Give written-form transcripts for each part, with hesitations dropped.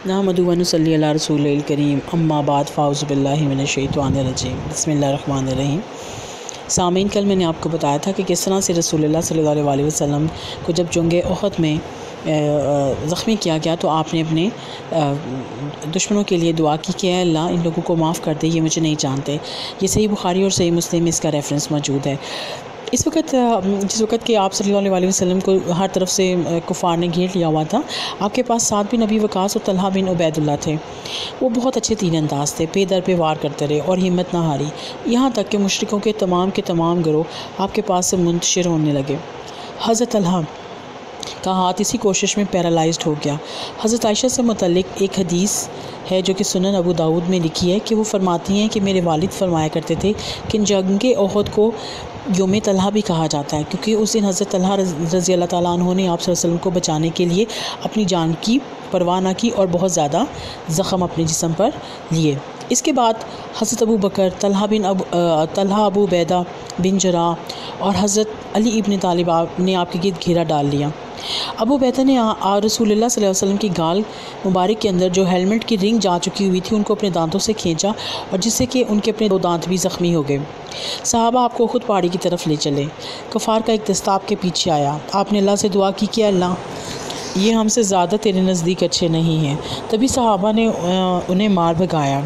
نحمدہ و نصلی علی رسول الکریم اما بعد فاعوذ باللہ من الشیطان الرجیم بسم اللہ الرحمن الرحیم۔ سامعین، کل میں نے آپ کو بتایا تھا کہ کس طرح سے رسول اللہ صلی اللہ علیہ وسلم کو جب جنگ احد میں زخمی کیا گیا تو آپ نے اپنے دشمنوں کے لیے دعا کی کہ اے اللہ ان لوگوں کو معاف کر دے، یہ مجھے نہیں جانتے۔ یہ صحیح بخاری اور صحیح مسلم میں اس کا ریفرنس موجود ہے۔ جس وقت کہ آپ صلی اللہ علیہ وسلم کو ہر طرف سے کفار نے گھیر لیا ہوا تھا، آپ کے پاس سعد بن ابی وقاص اور طلحہ بن عبید اللہ تھے۔ وہ بہت اچھے تیر انداز تھے، پے در پہ وار کرتے رہے اور ہمت نہ ہاری، یہاں تک کہ مشرکوں کے تمام گروہ آپ کے پاس سے منتشر ہونے لگے۔ حضرت طلحہ کا ہاتھ اسی کوشش میں پیرالائزڈ ہو گیا۔ حضرت عائشہ سے متعلق ایک حدیث ہے جو کہ سنن ابو داؤد میں لکھی ہے کہ وہ فرماتی ہیں کہ میرے والد فرمایا کرتے تھے کہ جنگ احد کو یوم طلحہ بھی کہا جاتا ہے، کیونکہ اس دن حضرت طلحہ رضی اللہ تعالیٰ عنہ نے آپ صلی اللہ علیہ وسلم کو بچانے کے لیے اپنی جان کی پرواہ نہ کی اور بہت زیادہ زخم اپنے جسم پر لیے۔ اس کے بعد حضرت ابو بکر، طلحہ ابو عبیدہ بن جراح اور حضرت علی ابن طالب نے آپ کے گرد گھیرا ڈال لیا۔ ابو عبیدہ نے رسول اللہ صلی اللہ علیہ وسلم کی گال مبارک کے اندر جو ہیلمٹ کی رنگ جا چکی ہوئی تھی ان کو اپنے دانتوں سے کھینچا اور جس سے کہ ان کے اپنے 2 دانت بھی زخمی ہو گئے۔ صحابہ آپ کو خود پہاڑی کی طرف لے چلے۔ کفار کا ایک دستہ آپ کے پیچھے آیا۔ آپ نے اللہ سے دعا کی کہ اللہ یہ ہم سے زیادہ تیرے نزدیک اچھے نہیں ہیں۔ تبھی صحابہ نے انہیں مار بھگایا۔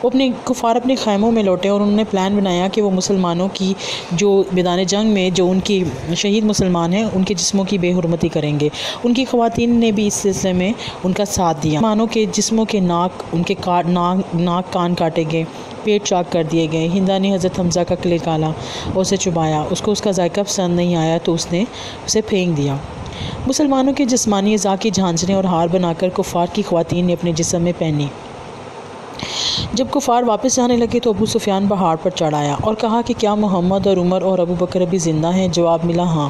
وہ کفار اپنے خیموں میں لوٹے اور انہوں نے پلان بنایا کہ وہ مسلمانوں کی جو میدان جنگ میں جو ان کی شہید مسلمان ہیں ان کے جسموں کی بے حرمتی کریں گے۔ ان کی خواتین نے بھی اس سلسلے میں ان کا ساتھ دیا۔ مسلمانوں کے جسموں کے ناک کان کاٹے گئے، پیٹ چاک کر دیے گئے۔ ہندا نے حضرت حمزہ کا کلے کالا اور اسے چبایا، اس کو اس کا ذائقہ پسند نہیں آیا تو اس نے اسے پھینک دیا۔ مسلمانوں کے جسمانی اعضاء کی جھانجریں اور ہار بنا کر کفار کی خواتین نے اپنے جسم میں پہنی۔ جب کفار واپس جانے لگے تو ابو سفیان پہاڑ پر چڑھ آیا اور کہا کہ کیا محمد اور عمر اور ابو بکر ابھی زندہ ہیں؟ جواب ملا ہاں۔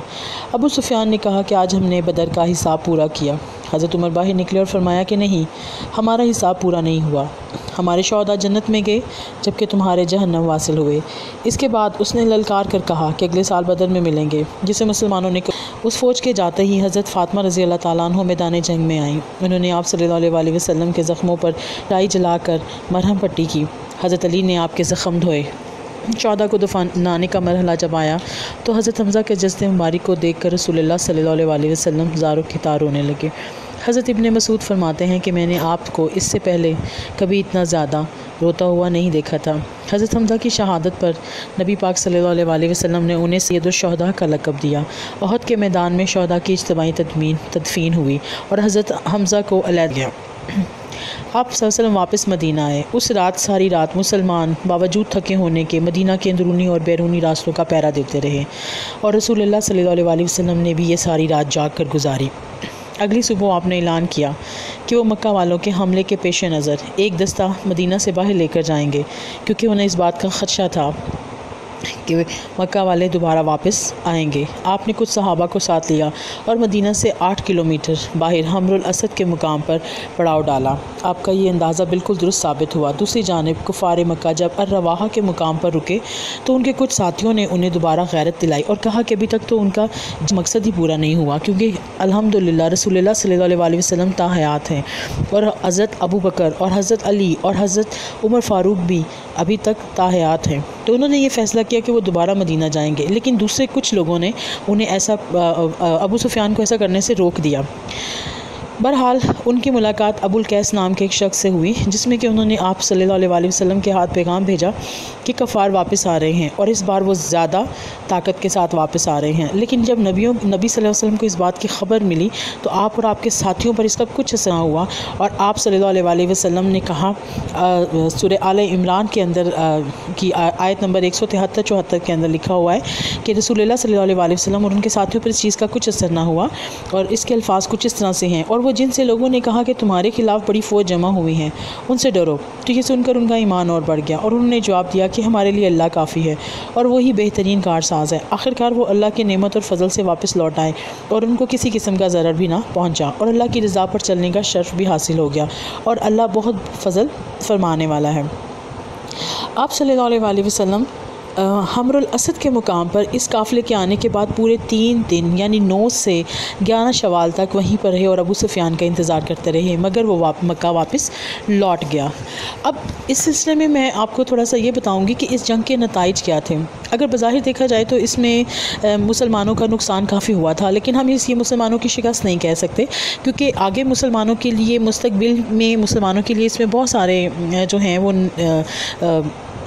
ابو سفیان نے کہا کہ آج ہم نے بدر کا حساب پورا کیا۔ حضرت عمر باہر نکلے اور فرمایا کہ نہیں، ہمارا حساب پورا نہیں ہوا، ہمارے شہداء جنت میں گئے جبکہ تمہارے جہنم واصل ہوئے۔ اس کے بعد اس نے للکار کر کہا کہ اگلے سال بدر میں ملیں گے، جسے مسلمانوں نے اس فوج کے جاتے ہی حضرت فاطمہ رضی اللہ تعالیٰ عنہ میدان جنگ میں آئیں۔ انہوں نے آپ صلی اللہ علیہ وسلم کے زخموں پر رائی جلا کر مرہم پٹی کی۔ حضرت علی نے آپ کے زخم دھوئے۔ شہداء کو دفنانے کا مرحلہ جب آیا تو حضرت حمزہ کے جسد مبارک کو دیکھ کر رسول اللہ صلی اللہ علیہ وسلم زاروں کی تار ہونے لگے۔ حضرت ابن مسعود فرماتے ہیں کہ میں نے آپ کو اس سے پہلے کبھی اتنا زیادہ روتا ہوا نہیں دیکھا تھا۔ حضرت حمزہ کی شہادت پر نبی پاک صلی اللہ علیہ وسلم نے انہیں سید الشہداء کا لقب دیا۔ احد کے میدان میں شہداء کی اجتماعی تدفین ہوئی اور حضرت حمزہ کو علیحدہ کیا۔ آپ صلی اللہ علیہ وسلم واپس مدینہ آئے۔ اس رات ساری رات مسلمان باوجود تھکے ہونے کے مدینہ کے اندرونی اور بیرونی راستوں کا پہرا دیتے رہے اور رسول اللہ صلی اللہ علیہ وسلم نے بھی یہ ساری رات جاگ کر گزاری۔ اگلی صبح آپ نے اعلان کیا کہ وہ مکہ والوں کے حملے کے پیش نظر ایک دستہ مدینہ سے باہر لے کر جائیں گے، کیونکہ انہیں اس بات کا خدشہ تھا کہ مکہ والے دوبارہ واپس آئیں گے۔ آپ نے کچھ صحابہ کو ساتھ لیا اور مدینہ سے 8 کلومیٹر باہر حمر الاسد کے مقام پر پڑاؤ ڈالا۔ آپ کا یہ اندازہ بالکل درست ثابت ہوا۔ دوسری جانب کفار مکہ جب الرواحہ کے مقام پر رکے تو ان کے کچھ ساتھیوں نے انہیں دوبارہ غیرت دلائی اور کہا کہ ابھی تک تو ان کا مقصد ہی پورا نہیں ہوا، کیونکہ الحمدللہ رسول اللہ صلی اللہ علیہ وسلم تا حیات ہیں اور حضرت ابو بکر اور حضرت علی اور حضرت عمر فاروق بھی ابھی تک تا حیات ہیں۔ تو انہوں نے یہ فیصلہ کیا کہ وہ دوبارہ مدینہ جائیں گے، لیکن دوسرے کچھ لوگوں نے انہیں ابو سفیان کو ایسا کرنے سے روک دیا۔ بہرحال ان کی ملاقات ابو القیس نام کے ایک شخص سے ہوئی، جس میں کہ انہوں نے آپ صلی اللہ علیہ وسلم کے ہاتھ پیغام بھیجا کہ کفار واپس آ رہے ہیں اور اس بار وہ زیادہ طاقت کے ساتھ واپس آ رہے ہیں۔ لیکن جب نبی صلی اللہ علیہ وسلم کو اس بات کی خبر ملی تو آپ اور آپ کے ساتھیوں پر اس کا کچھ اثر نہ ہوا اور آپ صلی اللہ علیہ وسلم نے کہا، سورہ آل عمران کے اندر کی آیت نمبر 173-74 کے اندر لکھا ہوا ہے کہ رسول اللہ صلی اللہ علیہ وسلم اور ان کے ساتھیوں پر اس چیز کا کچھ اثر نہ ہوا، اور اس کے الفاظ کچھ اس طرح سے ہیں، اور وہ جن سے لوگوں نے کہا کہ تمہارے خلاف بڑی فوج جمع ہوئی ہیں ان سے ڈرو۔ تو یہ سن کر ان کا ایمان اور بڑھ گیا اور انہوں نے جواب دیا کہ ہمارے لیے اللہ کافی ہے اور وہی بہترین کارساز ہے۔ آخرکار وہ اللہ کی نعمت اور فضل سے واپس لوٹ آئے اور ان کو کسی قسم کا ضرر بھی نہ پہنچا اور اللہ کی رضا پر چلنے کا شرف بھی حاصل ہو گیا، اور اللہ بہت فضل فرمانے والا ہے۔ آپ صلی اللہ علیہ وسلم حمر الاسد کے مقام پر اس قافلے کے آنے کے بعد پورے 3 دن یعنی 9 سے 11 شوال تک وہیں پر رہے اور ابو سفیان کا انتظار کرتے رہے، مگر وہ مکہ واپس لوٹ گیا۔ اب اس سلسلے میں آپ کو تھوڑا سا یہ بتاؤں گی کہ اس جنگ کے نتائج کیا تھے۔ اگر بظاہر دیکھا جائے تو اس میں مسلمانوں کا نقصان کافی ہوا تھا، لیکن ہم یہ مسلمانوں کی شکست نہیں کہہ سکتے، کیونکہ آگے مسلمانوں کے لیے مستقبل میں مسلمانوں کے لیے اس میں بہت سارے جو ہیں وہ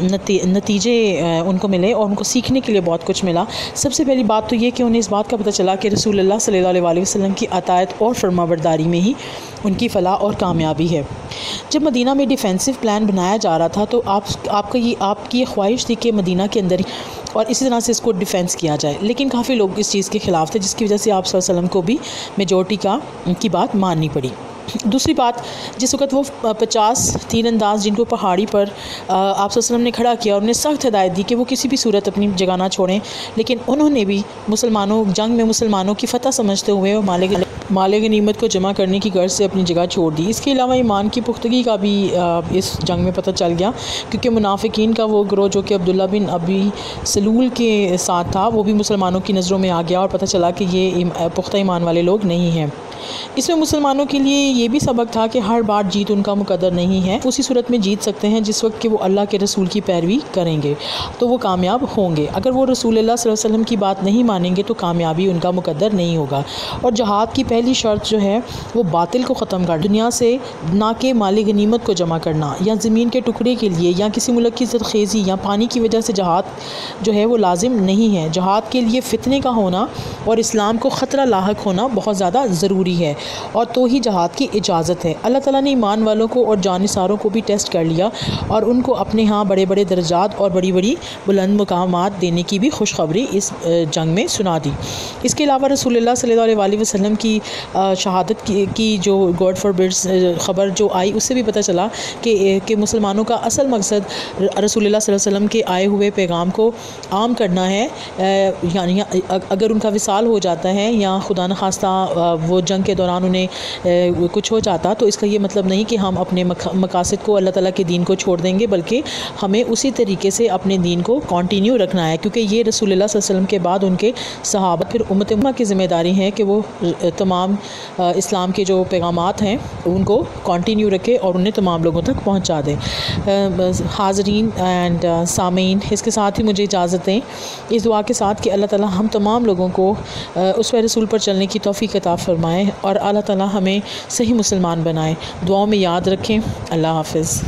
نتیجے ان کو ملے اور ان کو سیکھنے کے لیے بہت کچھ ملا۔ سب سے پہلی بات تو یہ کہ انہیں اس بات کا پتہ چلا کہ رسول اللہ صلی اللہ علیہ وسلم کی اطاعت اور فرمانبرداری میں ہی ان کی فلاح اور کامیابی ہے۔ جب مدینہ میں ڈیفینسو پلان بنایا جا رہا تھا تو آپ کی یہ خواہش تھی کہ مدینہ کے اندر اور اسی طرح سے اس کو ڈیفینس کیا جائے، لیکن کافی لوگ اس چیز کے خلاف تھے، جس کی وجہ سے آپ صلی اللہ علیہ وسلم کو بھی میجورٹی کی بات ماننی پڑی۔ دوسری بات، جس وقت وہ 50 تیر انداز جن کو پہاڑی پر آپ صلی اللہ علیہ وسلم نے کھڑا کیا اور انہیں سخت ہدایت دی کہ وہ کسی بھی صورت اپنی جگہ نہ چھوڑیں، لیکن انہوں نے بھی جنگ میں مسلمانوں کی فتح سمجھتے ہوئے مال غنیمت کو جمع کرنے کی غرض سے اپنی جگہ چھوڑ دی۔ اس کے علاوہ ایمان کی پختگی کا بھی اس جنگ میں پتہ چل گیا، کیونکہ منافقین کا وہ گروہ جو کہ عبداللہ بن ابی سلول کے ساتھ تھا وہ بھی مسلمانوں کی نظروں میں آ گیا اور پتہ چلا کہ یہ پختہ ایمان والے لوگ نہیں ہیں۔ اس میں مسلمانوں کے لیے یہ بھی سبق تھا کہ ہر بار جیت ان کا مقدر نہیں ہے، اسی صورت میں جیت سکتے ہیں جس وقت کہ وہ اللہ کے رسول کی پیروی کریں گے تو وہ کامیاب ہوں گے، اگر وہ رسول اللہ صلی اللہ علیہ وسلم کی بات نہیں مانیں گے تو کامیابی ان کا مقدر نہیں ہوگا۔ اور جہاد کی پہلی شرط جو ہے وہ باطل کو ختم کر دنیا سے نہ کہ مال غنیمت کو جمع کرنا یا زمین کے ٹکڑے کے لیے یا کسی ملک کی زرخیزی یا پانی کی وجہ سے جہاد جو ہے وہ لازم نہیں ہے۔ جہاد کے لیے فتنے کا ہونا اور اسلام کو خطرہ لاحق ہونا بہت زیادہ ضروری ہے، اور تو ہی جہاد کی اجازت ہے۔ اللہ تعالیٰ نے ایمان والوں کو اور جانثاروں کو بھی ٹیسٹ کر لیا اور ان کو اپنے ہاں بڑے بڑے درجات اور بڑی بڑی بلند مقامات دینے کی بھی خوشخبری اس جنگ میں سنا دی۔ اس کے علاوہ رسول اللہ صلی اللہ علیہ وسلم کی شہادت کی جو گاڈ فاربڈ خبر جو آئی، اس سے بھی پتہ چلا کہ مسلمانوں کا اصل مقصد رسول اللہ صلی اللہ علیہ وسلم کے آئے ہوئے پیغام کو عام کرنا ہے، یعنی اگر ان کا وصال ہو جاتا ہے یا خدا نخواستہ وہ جنگ کے دوران انہیں کچھ ہو جاتا تو اس کا یہ مطلب نہیں کہ ہم اپنے مقاصد کو اللہ تعالیٰ کے دین کو چھوڑ دیں گے، بلکہ ہمیں اسی طریقے سے اپنے دین کو کنٹینیو رکھنا ہے، کیونکہ یہ رسول اللہ صلی اللہ علیہ وسلم کے بعد ان کے صحابہ پھر امت کی ذمہ داری ہے کہ وہ تمام اسلام کے جو پیغامات ہیں ان کو کنٹینیو رکھے اور انہیں تمام لوگوں تک پہنچا دیں۔ حاضرین اینڈ سامعین، اس کے ساتھ ہی مجھے اجازت دیں اس دعا کے ساتھ کہ اللہ تعالیٰ ہم تمام لوگوں کو اس رسول پر چلنے کی توفیق عطا فرمائے اور اللہ تعالیٰ ہمیں صحیح مسلمان بنائے۔ دعاؤں میں یاد رکھیں۔ اللہ حافظ۔